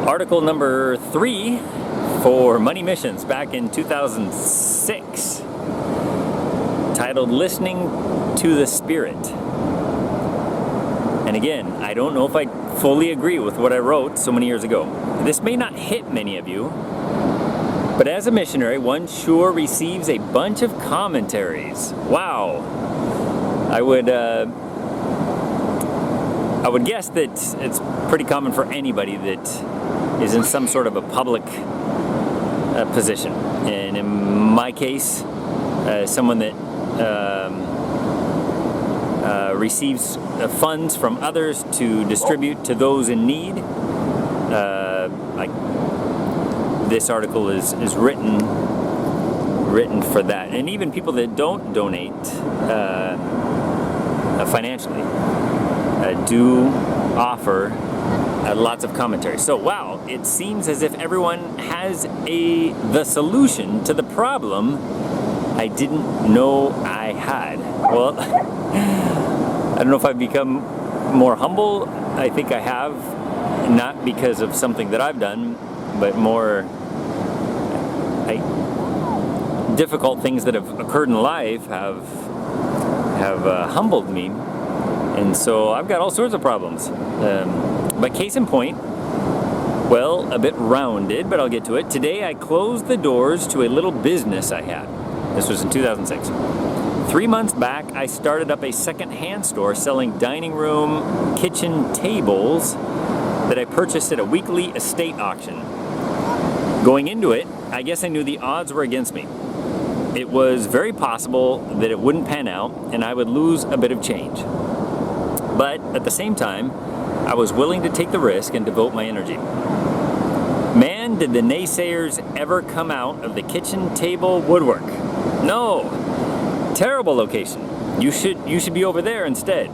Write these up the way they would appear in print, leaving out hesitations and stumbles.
Article number 3 for Money Missions back in 2006, titled Listening to the Spirit. And again, I don't know if I fully agree with what I wrote so many years ago. This may not hit many of you, but as a missionary, one sure receives a bunch of commentaries. Wow. I would guess that it's pretty common for anybody that is in some sort of a public position. And in my case, someone that receives funds from others to distribute to those in need. This article is written for that. And even people that don't donate financially do offer lots of commentary. So wow, it seems as if everyone has the solution to the problem I didn't know I had. Well, I don't know if I've become more humble. I think I have, not because of something that I've done, but more difficult things that have occurred in life have humbled me. And so I've got all sorts of problems. But case in point, well, a bit rounded, but I'll get to it. Today I closed the doors to a little business I had. This was in 2006. 3 months back, I started up a second-hand store selling dining room, kitchen tables that I purchased at a weekly estate auction. Going into it, I guess I knew the odds were against me. It was very possible that it wouldn't pan out and I would lose a bit of change. But at the same time, I was willing to take the risk and devote my energy. Man, did the naysayers ever come out of the kitchen table woodwork. No! Terrible location. You should be over there instead.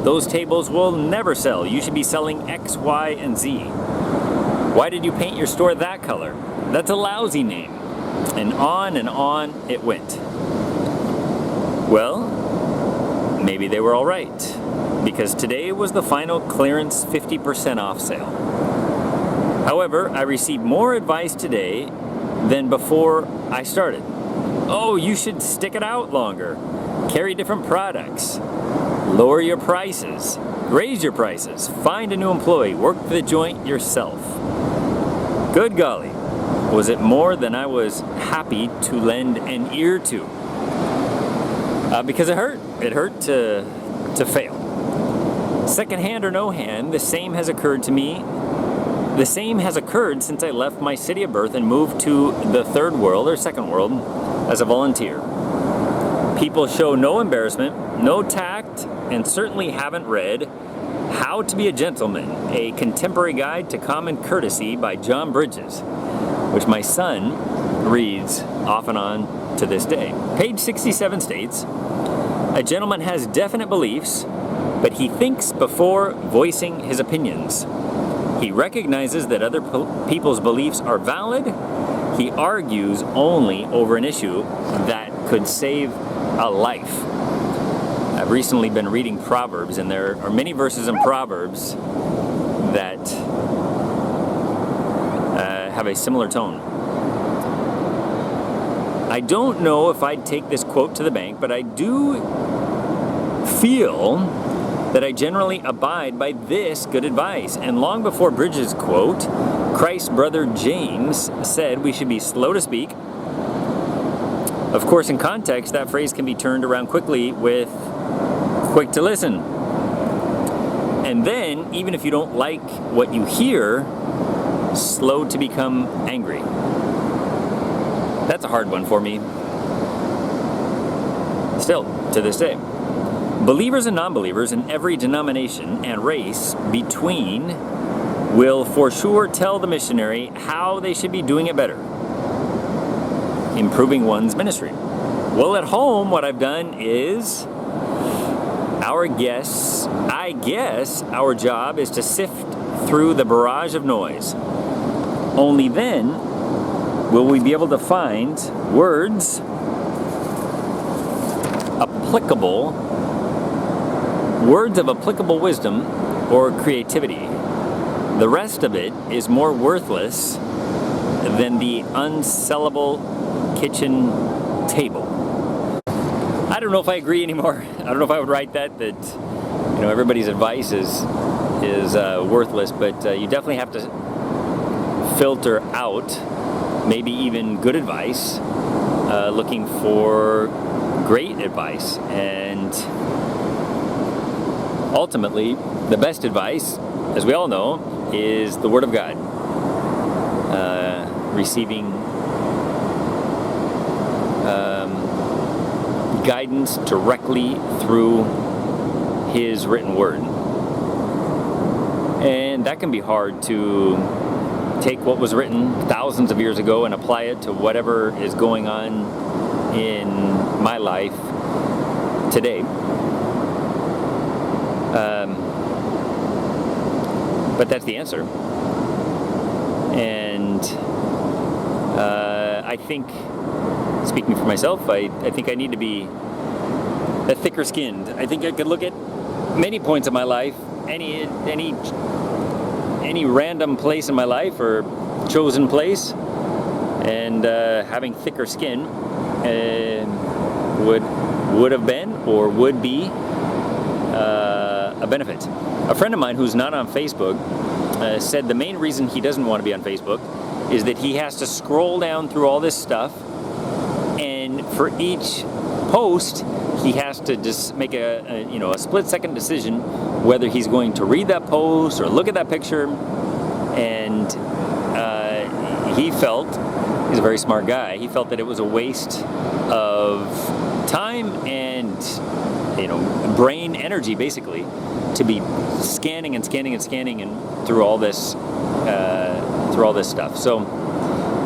Those tables will never sell. You should be selling X, Y, and Z. Why did you paint your store that color? That's a lousy name. And on it went. Well, maybe they were all right, because today was the final clearance 50% off sale. However, I received more advice today than before I started. Oh, you should stick it out longer. Carry different products. Lower your prices. Raise your prices. Find a new employee. Work the joint yourself. Good golly. Was it more than I was happy to lend an ear to? Because it hurt. It hurt to fail. Second hand or no hand, the same has occurred to me. The same has occurred since I left my city of birth and moved to the third world or second world as a volunteer. People show no embarrassment, no tact, and certainly haven't read How to Be a Gentleman, a Contemporary Guide to Common Courtesy by John Bridges, which my son reads off and on to this day. Page 67 states, a gentleman has definite beliefs, but he thinks before voicing his opinions. He recognizes that other people's beliefs are valid. He argues only over an issue that could save a life. I've recently been reading Proverbs, and there are many verses in Proverbs that have a similar tone. I don't know if I'd take this quote to the bank, but I do feel that I generally abide by this good advice. And long before Bridges' quote, Christ's brother James said we should be slow to speak. Of course, in context, that phrase can be turned around quickly with quick to listen. And then, even if you don't like what you hear, slow to become angry. That's a hard one for me. Still, to this day. Believers and non-believers in every denomination and race between will for sure tell the missionary how they should be doing it better. Improving one's ministry. Well, at home, what I've done is I guess our job is to sift through the barrage of noise. Only then will we be able to find words of applicable wisdom or creativity. the rest of it is more worthless than the unsellable kitchen table. I don't know if I agree anymore. I don't know if I would write that everybody's advice is worthless, but you definitely have to filter out maybe even good advice, looking for great advice. And ultimately, the best advice, as we all know, is the Word of God. Receiving guidance directly through His written Word. And that can be hard to take what was written thousands of years ago and apply it to whatever is going on in my life today. But that's the answer. And I think, speaking for myself, I think I need to be thicker skinned. I think I could look at many points of my life, any random place in my life or chosen place, and having thicker skin would have been or would be a benefit. A friend of mine who's not on Facebook said the main reason he doesn't want to be on Facebook is that he has to scroll down through all this stuff, and for each post he has to just make a split-second decision whether he's going to read that post or look at that picture. And he felt, he's a very smart guy, he felt that it was a waste of time and brain energy, basically, to be scanning and through all this stuff. So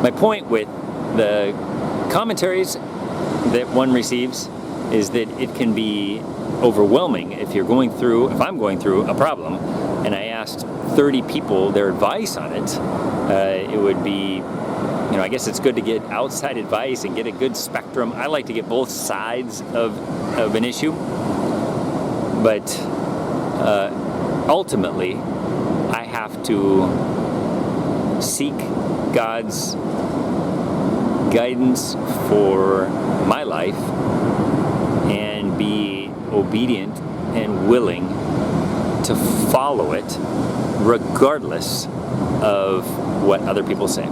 my point with the commentaries that one receives is that it can be overwhelming if I'm going through a problem and I asked 30 people their advice on it. It would be, I guess it's good to get outside advice and get a good spectrum. I like to get both sides of an issue, but ultimately I have to seek God's guidance for my life and be obedient and willing to follow it regardless of what other people say.